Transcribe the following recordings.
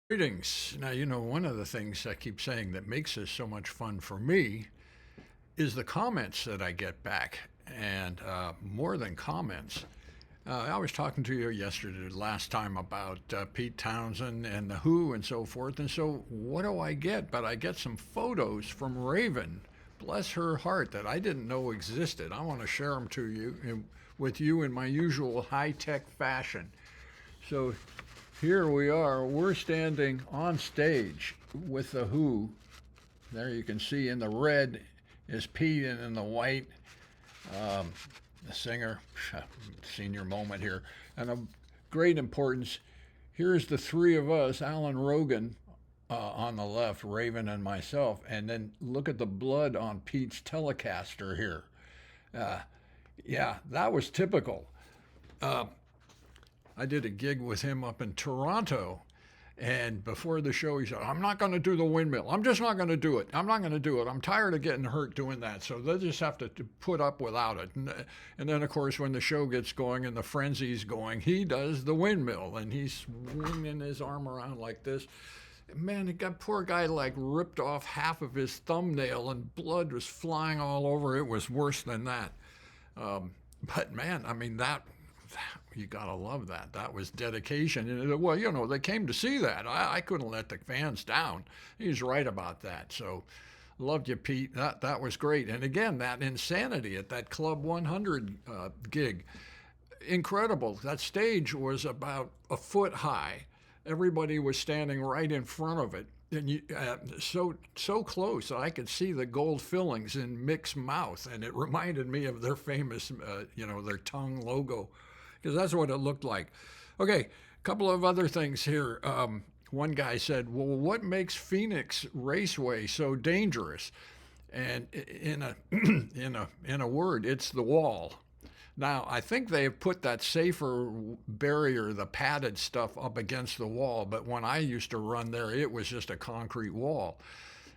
Greetings. Now, one of the things I keep saying that makes this so much fun for me is the comments that I get back. And more than comments, I was talking to you yesterday, last time, about Pete Townsend and the Who and so forth. And so, what do I get? But I get some photos from Raven, bless her heart, that I didn't know existed. I want to share them to you with you in my usual high tech fashion. So, here we are. We're standing on stage with the Who. There you can see in the red is Pete, and in the white, the singer. Senior moment here. And of great importance, here's the three of us, Alan Rogan on the left, Raven and myself. And then look at the blood on Pete's Telecaster here. Yeah, that was typical. I did a gig with him up in Toronto, and before the show he said, I'm not going to do the windmill. I'm just not going to do it. I'm not going to do it. I'm tired of getting hurt doing that, so they'll just have to put up without it. And then, of course, when the show gets going and the frenzy's going, he does the windmill, and he's swinging his arm around like this. Man, it got poor guy like ripped off half of his thumbnail, and blood was flying all over. It was worse than that. But man, I mean, that you gotta love that. That was dedication. And well, they came to see that. I couldn't let the fans down. He's right about that. So, loved you, Pete. That was great. And again, that insanity at that Club 100 gig, incredible. That stage was about a foot high. Everybody was standing right in front of it, and so close that I could see the gold fillings in Mick's mouth, and it reminded me of their famous, their tongue logo, because that's what it looked like. Okay, a couple of other things here. One guy said, "Well, what makes Phoenix Raceway so dangerous?" And in a in a word, it's the wall. Now, I think they have put that safer barrier, the padded stuff, up against the wall, but when I used to run there, it was just a concrete wall.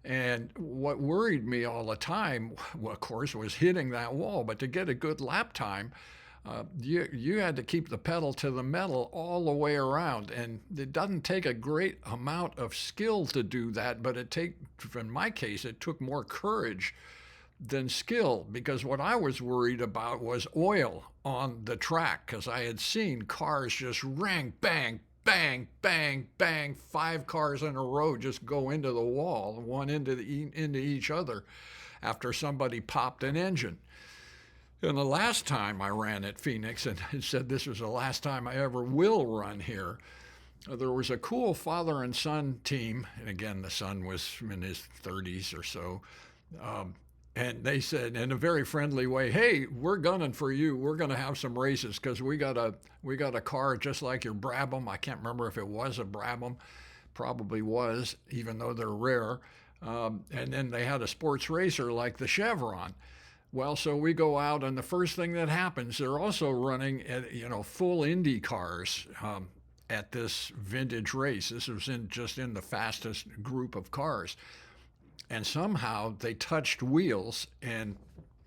And what worried me all the time, well, of course, was hitting that wall. But to get a good lap time, you had to keep the pedal to the metal all the way around. And it doesn't take a great amount of skill to do that, but in my case, it took more courage than skill, because what I was worried about was oil on the track, because I had seen cars just bang, bang, bang, bang, 5 cars in a row just go into the wall, one into each other, after somebody popped an engine. And the last time I ran at Phoenix, and it said this was the last time I ever will run here, there was a cool father and son team, and again, the son was in his 30s or so. And they said in a very friendly way, "Hey, we're gunning for you. We're going to have some races, because we got a car just like your Brabham." I can't remember if it was a Brabham, probably was, even though they're rare. And then they had a sports racer like the Chevron. Well, so we go out, and the first thing that happens, they're also running full Indy cars at this vintage race. This was just in the fastest group of cars. And somehow they touched wheels, and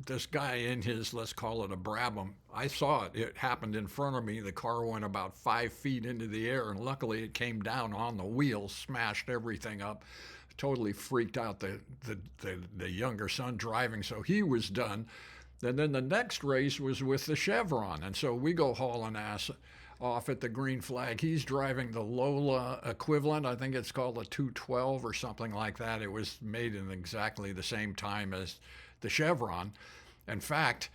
this guy in his, let's call it a Brabham, I saw it. It happened in front of me. The car went about 5 feet into the air, and luckily it came down on the wheels, smashed everything up, totally freaked out the younger son driving, so he was done. And then the next race was with the Chevron, and so we go hauling ass off at the green flag. He's driving the Lola equivalent. I think it's called a 212 or something like that. It was made in exactly the same time as the Chevron. In fact,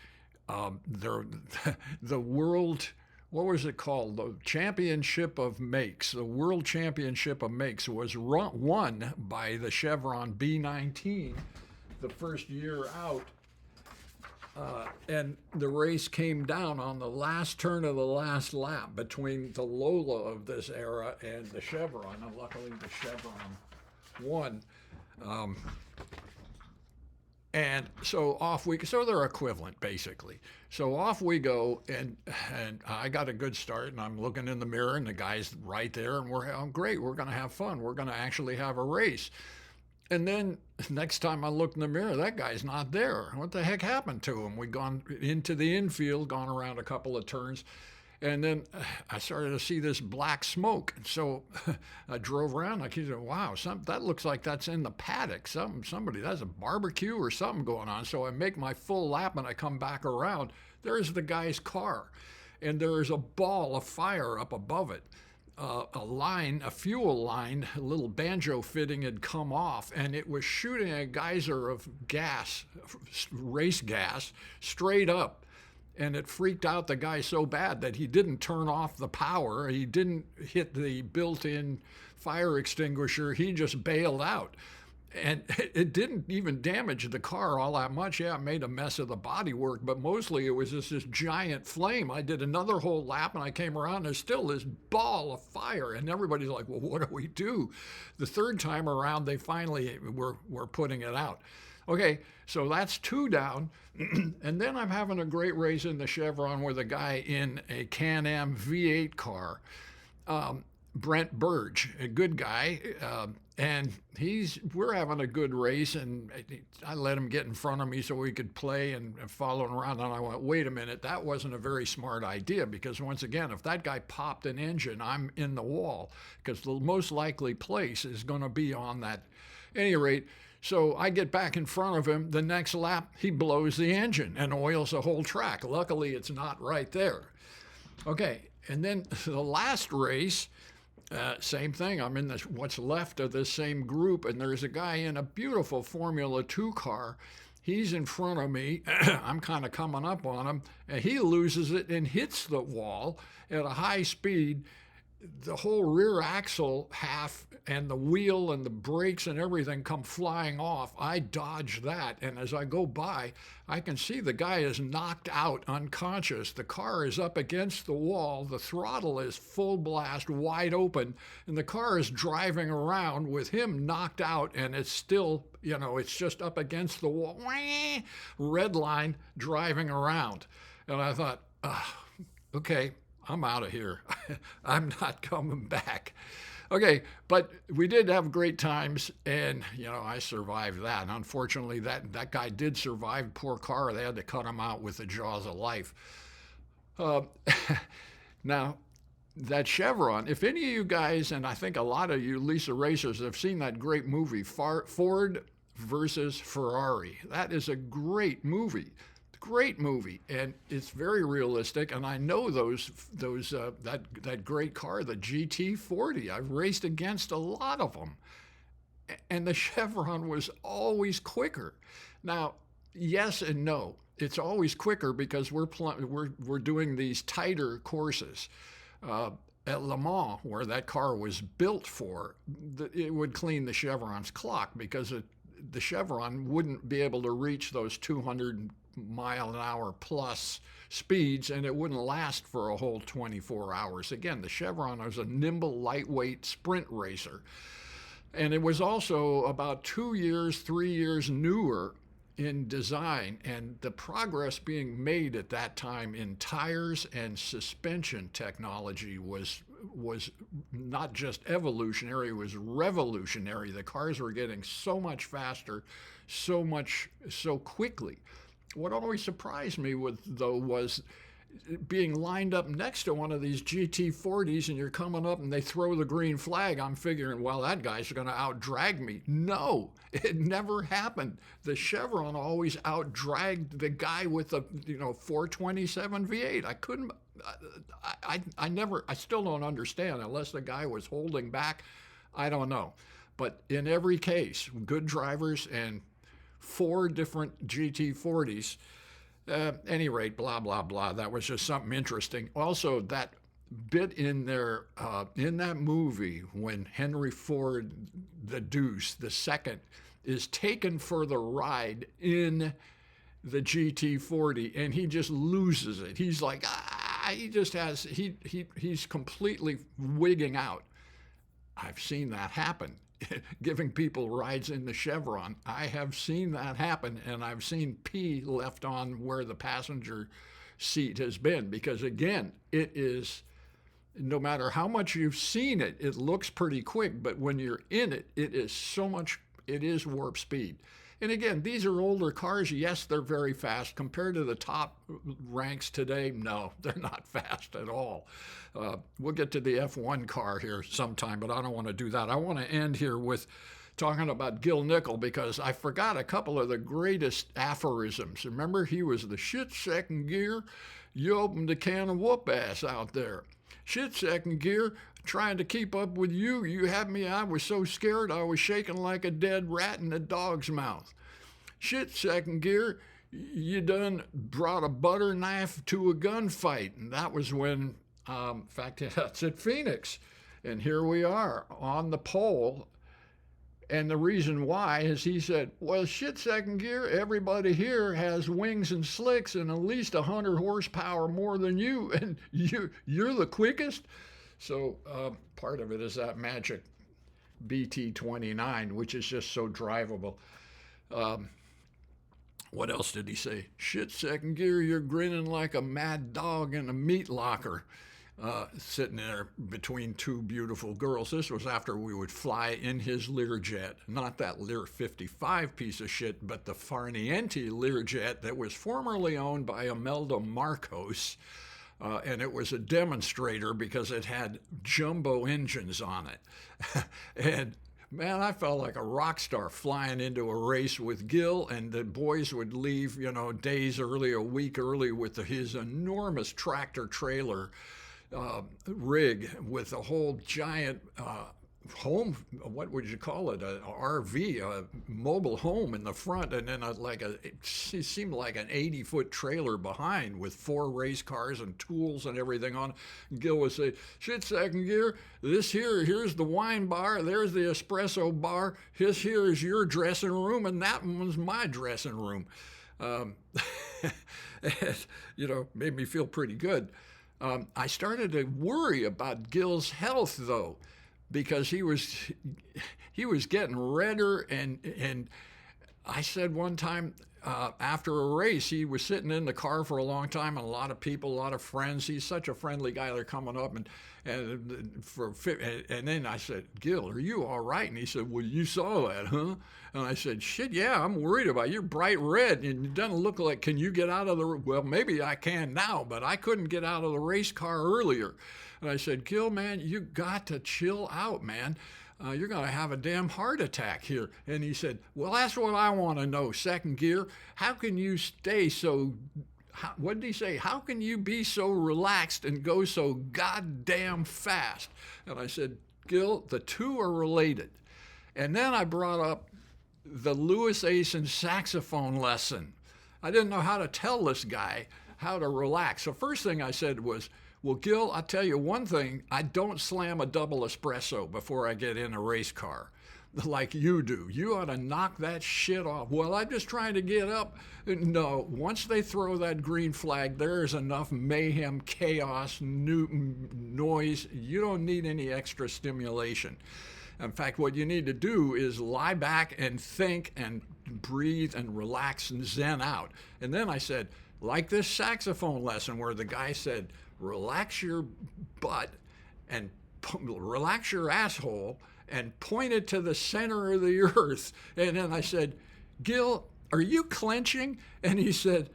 the world, what was it called? The Championship of Makes, the World Championship of Makes, was won by the Chevron B-19 the first year out. And the race came down on the last turn of the last lap between the Lola of this era and the Chevron. And luckily, the Chevron won. And so so they're equivalent, basically. So off we go, and I got a good start, and I'm looking in the mirror, and the guy's right there, and great, we're going to have fun. We're going to actually have a race. And then next time I look in the mirror, that guy's not there. What the heck happened to him? We'd gone into the infield, gone around a couple of turns, And then I started to see this black smoke. And so I drove around. I said, wow, that looks like that's in the paddock. Somebody, that's a barbecue or something going on. So I make my full lap and I come back around. There's the guy's car. And there's a ball of fire up above it. A fuel line, a little banjo fitting had come off, and it was shooting a geyser of gas, race gas, straight up. And it freaked out the guy so bad that he didn't turn off the power. He didn't hit the built-in fire extinguisher. He just bailed out. And it didn't even damage the car all that much. Yeah, it made a mess of the bodywork, but mostly it was just this giant flame. I did another whole lap and I came around and there's still this ball of fire. And everybody's like, well, what do we do? The third time around, they finally were putting it out. Okay, so that's 2 down. And then I'm having a great race in the Chevron with a guy in a Can-Am V8 car. Brent Burge, a good guy, and we're having a good race, and I let him get in front of me so we could play and follow around, and I went, wait a minute, that wasn't a very smart idea, because once again, if that guy popped an engine, I'm in the wall, because the most likely place is going to be on that. At any rate, so I get back in front of him. The next lap, he blows the engine and oils the whole track. Luckily, it's not right there. Okay, and then the last race, same thing. I'm in what's left of this same group, and there's a guy in a beautiful Formula 2 car. He's in front of me. I'm kind of coming up on him, and he loses it and hits the wall at a high speed. The whole rear axle half and the wheel and the brakes and everything come flying off. I dodge that, and as I go by, I can see the guy is knocked out, unconscious. The car is up against the wall. The throttle is full blast, wide open, and the car is driving around with him knocked out, and it's still, it's just up against the wall. Red line driving around. And I thought, okay, I'm out of here. I'm not coming back. Okay, but we did have great times, and, I survived that. Unfortunately, that guy did survive. Poor car. They had to cut him out with the jaws of life. Now, that Chevron, if any of you guys, and I think a lot of you Lisa racers have seen that great movie, Ford versus Ferrari. That is a great movie. Great movie, and it's very realistic. And I know that great car, the GT40. I've raced against a lot of them, and the Chevron was always quicker. Now, yes and no. It's always quicker because we're doing these tighter courses. At Le Mans, where that car was built for, it would clean the Chevron's clock because the Chevron wouldn't be able to reach those 200-mile-an-hour plus speeds, and it wouldn't last for a whole 24 hours. Again, the Chevron was a nimble, lightweight sprint racer. And it was also about 3 years newer in design, and the progress being made at that time in tires and suspension technology was not just evolutionary, it was revolutionary. The cars were getting so much faster, so quickly. What always surprised me was being lined up next to one of these GT40s, and you're coming up and they throw the green flag. I'm figuring, well, that guy's going to outdrag me. No, it never happened. The Chevron always outdragged the guy with the 427 V8. I couldn't. I still don't understand, unless the guy was holding back. I don't know. But in every case, good drivers and 4 different GT40s. Any rate, blah, blah, blah. That was just something interesting. Also, that bit in there, in that movie, when Henry Ford, the Deuce, the second, is taken for the ride in the GT40, and he just loses it. He's like, he's completely wigging out. I've seen that happen. Giving people rides in the Chevron. I have seen that happen, and I've seen pee left on where the passenger seat has been, because again, it is, no matter how much you've seen it, it looks pretty quick, but when you're in it, it is warp speed. And again, these are older cars. Yes, they're very fast. Compared to the top ranks today, no, they're not fast at all. We'll get to the F1 car here sometime, but I don't want to do that. I want to end here with talking about Gil Nickel, because I forgot a couple of the greatest aphorisms. Remember, he was the shit second gear. You opened a can of whoop ass out there. Shit second gear, trying to keep up with you. You had me, I was so scared I was shaking like a dead rat in a dog's mouth. Shit second gear, you done brought a butter knife to a gunfight. And that was when, in fact, that's at Phoenix. And here we are on the pole. And the reason why is he said, well, shit second gear, everybody here has wings and slicks and at least 100 horsepower more than you, and you're the quickest. So part of it is that magic BT29, which is just so drivable. What else did he say? Shit second gear, you're grinning like a mad dog in a meat locker. Sitting there between two beautiful girls. This was after we would fly in his Learjet, not that Lear 55 piece of shit, but the Niente Learjet that was formerly owned by Imelda Marcos, and it was a demonstrator because it had jumbo engines on it. And man, I felt like a rock star flying into a race with Gil, and the boys would leave, days early, a week early with his enormous tractor trailer rig with a whole giant home, what would you call it, a RV, a mobile home in the front, and then it seemed like an 80-foot trailer behind with 4 race cars and tools and everything on. Gil would say, shit second gear, here's the wine bar, there's the espresso bar, this here is your dressing room, and that one's my dressing room. Made me feel pretty good. I started to worry about Gil's health, though, because he was getting redder, and I said one time after a race, he was sitting in the car for a long time, and a lot of people, a lot of friends. He's such a friendly guy. They're coming up, and then I said, Gil, are you all right? And he said, well, you saw that, huh? And I said, shit, yeah, I'm worried about you. You're bright red, and it doesn't look like, can you get out of the, well, maybe I can now, but I couldn't get out of the race car earlier. And I said, Gil, man, you got to chill out, man. You're going to have a damn heart attack here. And he said, well, that's what I want to know, second gear. How can you stay so, what did he say? How can you be so relaxed and go so goddamn fast? And I said, Gil, the two are related. And then I brought up the Louis Asen saxophone lesson. I didn't know how to tell this guy how to relax. So first thing I said was, well, Gil, I'll tell you one thing. I don't slam a double espresso before I get in a race car like you do. You ought to knock that shit off. Well, I'm just trying to get up. No, once they throw that green flag, there is enough mayhem, chaos, noise. You don't need any extra stimulation. In fact, what you need to do is lie back and think and breathe and relax and zen out. And then I said, like this saxophone lesson where the guy said, relax your butt and relax your asshole and point it to the center of the earth. And then I said, Gil, are you clenching? And he said,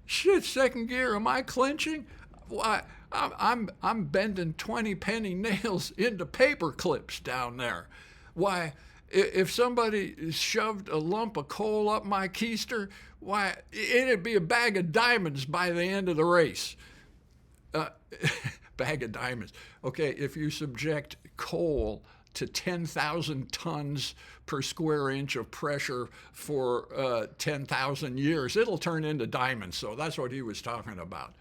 shit, second gear, am I clenching? Why, I'm bending 20 penny nails into paper clips down there. Why, if somebody shoved a lump of coal up my keister, why, it'd be a bag of diamonds by the end of the race. Bag of diamonds. Okay, if you subject coal to 10,000 tons per square inch of pressure for 10,000 years, it'll turn into diamonds. So that's what he was talking about,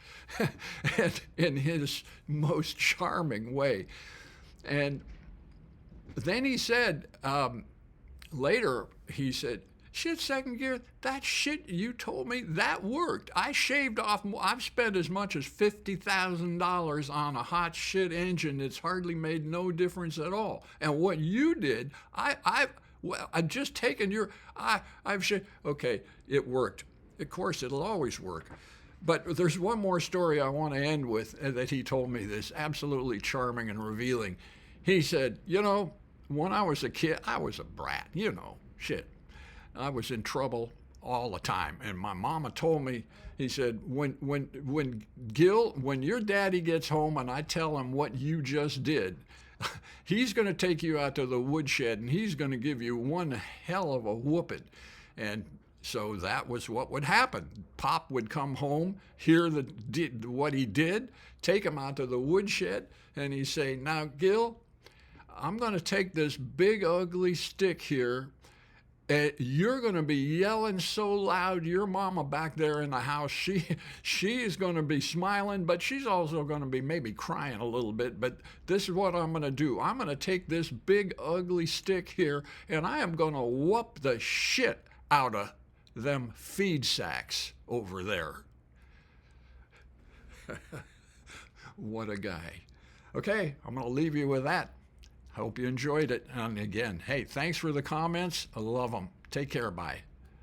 and in his most charming way. And then he said, later, he said, shit, second gear, that shit you told me, that worked. I shaved off, I've spent as much as $50,000 on a hot shit engine. It's hardly made no difference at all. And what you did, I've just taken your, okay, it worked. Of course, it'll always work. But there's one more story I want to end with that he told me that's absolutely charming and revealing. He said, when I was a kid, I was a brat, shit. I was in trouble all the time. And my mama told me, he said, when Gil, when your daddy gets home and I tell him what you just did, he's going to take you out to the woodshed and he's going to give you one hell of a whooping. And so that was what would happen. Pop would come home, hear what he did, take him out to the woodshed, and he'd say, now, Gil, I'm going to take this big ugly stick here. You're going to be yelling so loud, your mama back there in the house, she is going to be smiling, but she's also going to be maybe crying a little bit. But this is what I'm going to do. I'm going to take this big ugly stick here, and I am going to whoop the shit out of them feed sacks over there. What a guy. Okay, I'm going to leave you with that. Hope you enjoyed it. And again, hey, thanks for the comments. I love them. Take care. Bye.